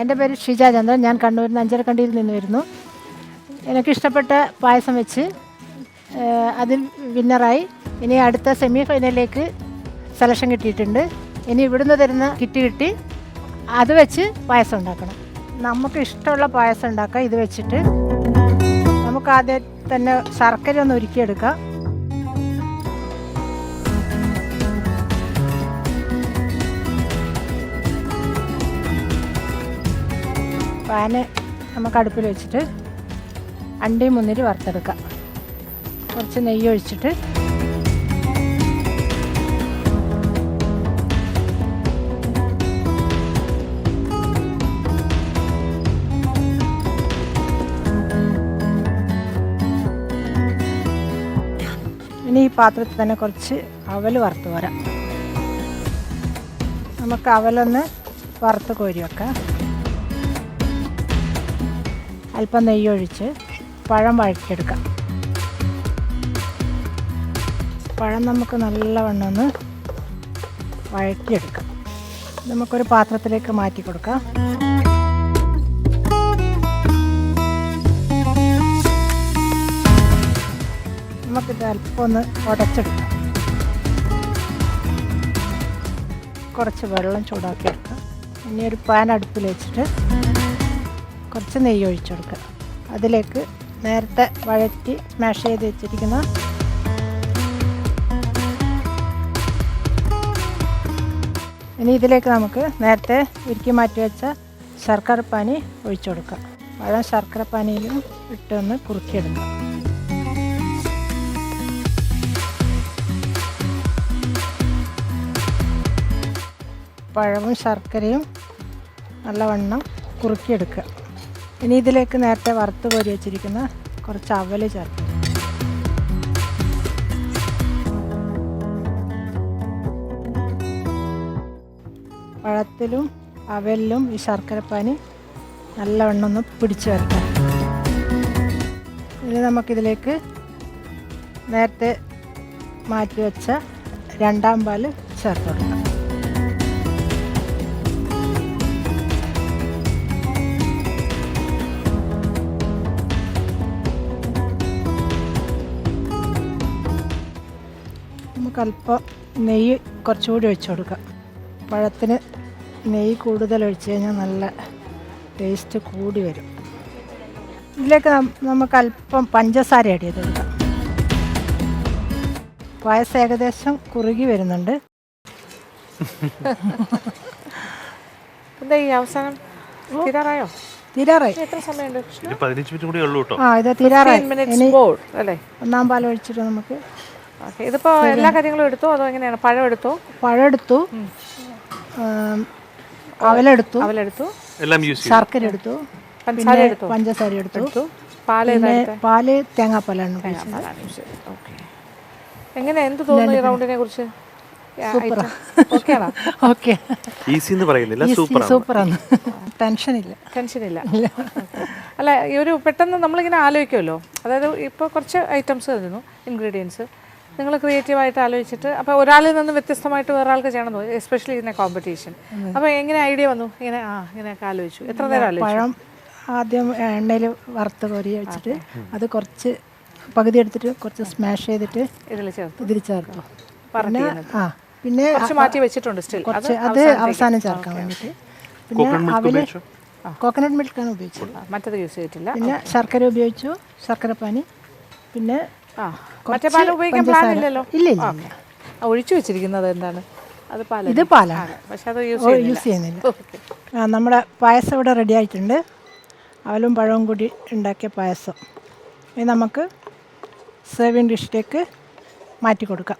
എൻ്റെ പേര് ഷിജ ചന്ദ്രൻ. ഞാൻ കണ്ണൂരിൽ നിന്ന് അഞ്ചരക്കണ്ടിയിൽ നിന്ന് വരുന്നു. എനിക്കിഷ്ടപ്പെട്ട പായസം വെച്ച് അതിൽ വിന്നറായി. ഇനി അടുത്ത സെമി ഫൈനലിലേക്ക് സെലക്ഷൻ കിട്ടിയിട്ടുണ്ട്. ഇനി ഇവിടുന്ന് തരുന്ന കിറ്റ് കിട്ടി അത് വെച്ച് പായസം ഉണ്ടാക്കണം. നമുക്ക് ഇഷ്ടമുള്ള പായസം ഉണ്ടാക്കാം. ഇത് വെച്ചിട്ട് നമുക്ക് ആദ്യം തന്നെ ശർക്കര ഒന്ന് ഉരുക്കിയെടുക്കാം. പാന് നമുക്ക് അടുപ്പിൽ വെച്ചിട്ട് അണ്ടിയും മുന്തിരി വറുത്തെടുക്കാം. കുറച്ച് നെയ്യ് ഒഴിച്ചിട്ട് ഇനി ഈ പാത്രത്തിൽ തന്നെ കുറച്ച് അവൽ വറുത്ത് വരാം. നമുക്ക് അവലൊന്ന് വറുത്ത് കോരി വെക്കാം. അല്പം നെയ്യ് ഒഴിച്ച് പഴം വഴറ്റിയെടുക്കാം. പഴം നമുക്ക് നല്ലവണ്ണം ഒന്ന് വഴറ്റിയെടുക്കാം. നമുക്കൊരു പാത്രത്തിലേക്ക് മാറ്റി കൊടുക്കാം. നമുക്കിത് അല്പം ഒന്ന് ഉടച്ചെടുക്കാം. കുറച്ച് വെള്ളം ചൂടാക്കിയെടുക്കാം. ഇനി ഒരു പാൻ അടുപ്പിൽ വെച്ചിട്ട് കുറച്ച് നെയ്യ് ഒഴിച്ചു കൊടുക്കുക. അതിലേക്ക് നേരത്തെ വഴറ്റി സ്മാഷ് ചെയ്ത് വെച്ചിരിക്കുന്ന ഇനി ഇതിലേക്ക് നമുക്ക് നേരത്തെ ഉരുക്കി മാറ്റി വെച്ച ശർക്കരപ്പാനി ഒഴിച്ചു കൊടുക്കാം. പഴം ശർക്കരപ്പാനിയിലും ഇട്ടൊന്ന് കുറുക്കിയെടുക്കാം. പഴവും ശർക്കരയും നല്ലവണ്ണം കുറുക്കിയെടുക്കുക. ഇനി ഇതിലേക്ക് നേരത്തെ വറുത്ത് കോരി വെച്ചിരിക്കുന്ന കുറച്ച് അവൽ ചേർക്കും. പഴത്തിലും അവലിലും ഈ ശർക്കരപ്പാനി നല്ലവണ്ണം ഒന്ന് പിടിച്ച് വരട്ടെ. ഇനി നമുക്കിതിലേക്ക് നേരത്തെ മാറ്റി വെച്ച രണ്ടാം പാൽ ചേർത്ത് കൊടുക്കാം. അല്പം നെയ്യ് കുറച്ചുകൂടി ഒഴിച്ചു കൊടുക്കാം. പഴത്തിന് നെയ്യ് കൂടുതൽ ഒഴിച്ച് കഴിഞ്ഞാൽ നല്ല ടേസ്റ്റ് കൂടി വരും. ഇതിലേക്ക് നമുക്ക് അല്പം പഞ്ചസാര ആഡ് ചെയ്ത് കൊടുക്കാം. പായസം ഏകദേശം കുറുകി വരുന്നുണ്ട്. എന്താ ഈ അവസാനം തീരാറായോ? തീരാറായി. എത്ര സമയമുണ്ട്? ഇത് തീരാറായി. അല്ലേ? ഒന്നാം പാൽ ഒഴിച്ചിട്ട് നമുക്ക് ഇതിപ്പോ എല്ലാ കാര്യങ്ങളും എടുത്തോ അതോ എങ്ങനെയാണ്? പഴം എടുത്തു, അവലെടുത്തു, ശർക്കര എടുത്തു, പഞ്ചസാര എടുത്തു, പാല് തേങ്ങാപ്പാലാണ്. എങ്ങനെ എന്ത് തോന്നുന്നു ഈ റൗണ്ടിനെ കുറിച്ച്? സൂപ്പറാണ്. ടെൻഷനില്ല. അല്ല, ഈ ഒരു പെട്ടെന്ന് നമ്മളിങ്ങനെ ആലോചിക്കുമല്ലോ, അതായത് ഇപ്പോൾ കുറച്ച് ഐറ്റംസ് തരുന്നു, ഇൻഗ്രീഡിയൻസ് നിങ്ങൾ ക്രിയേറ്റീവായിട്ട് ആലോചിച്ചിട്ട് അപ്പോൾ ഒരാളിൽ നിന്ന് വ്യത്യസ്തമായിട്ട് വേറെ ആൾക്ക് ചെയ്യണം തോന്നി, എസ്പെഷ്യലി ഇതിനെ കോമ്പറ്റീഷൻ. അപ്പോൾ എങ്ങനെ ഐഡിയ വന്നു? ഇങ്ങനെയൊക്കെ ആലോചിച്ചു? എത്ര നേരം ആലോചിച്ചു? പഴം ആദ്യം എണ്ണയിൽ വറുത്ത് കോരി വെച്ചിട്ട് അത് കുറച്ച് പകുതി എടുത്തിട്ട് കുറച്ച് സ്മാഷ് ചെയ്തിട്ട് ഇതിൽ ചേർത്തു. പിന്നെ മാറ്റി വെച്ചിട്ടുണ്ട് സ്റ്റിൽ. കുറച്ച് അത് അവസാനം ചേർക്കാൻ വേണ്ടിയിട്ട്. പിന്നെ അവല് കോക്കനട്ട് മിൽക്കാണ് ഉപയോഗിച്ചത്, മറ്റത് യൂസ് ചെയ്തിട്ടില്ല. പിന്നെ ശർക്കര ഉപയോഗിച്ചു, ശർക്കരപ്പാനി. പിന്നെ മറ്റേ പാൽ ഉപയോഗിക്കാൻ പ്ലാൻ ഇല്ലല്ലോ? ഇല്ല. ഒഴിച്ചു വെച്ചിരിക്കുന്നത് എന്താണ്? അത് പാലാണ്. ഇത് പാലാണ്, പക്ഷെ അത് യൂസ് ചെയ്യുന്നില്ല. നമ്മുടെ പായസം ഇവിടെ റെഡി ആയിട്ടുണ്ട്. അവലും പഴവും കൂടി ഉണ്ടാക്കിയ പായസം. ഇത് നമുക്ക് സെർവിങ് ഡിഷിലേക്ക് മാറ്റി കൊടുക്കാം.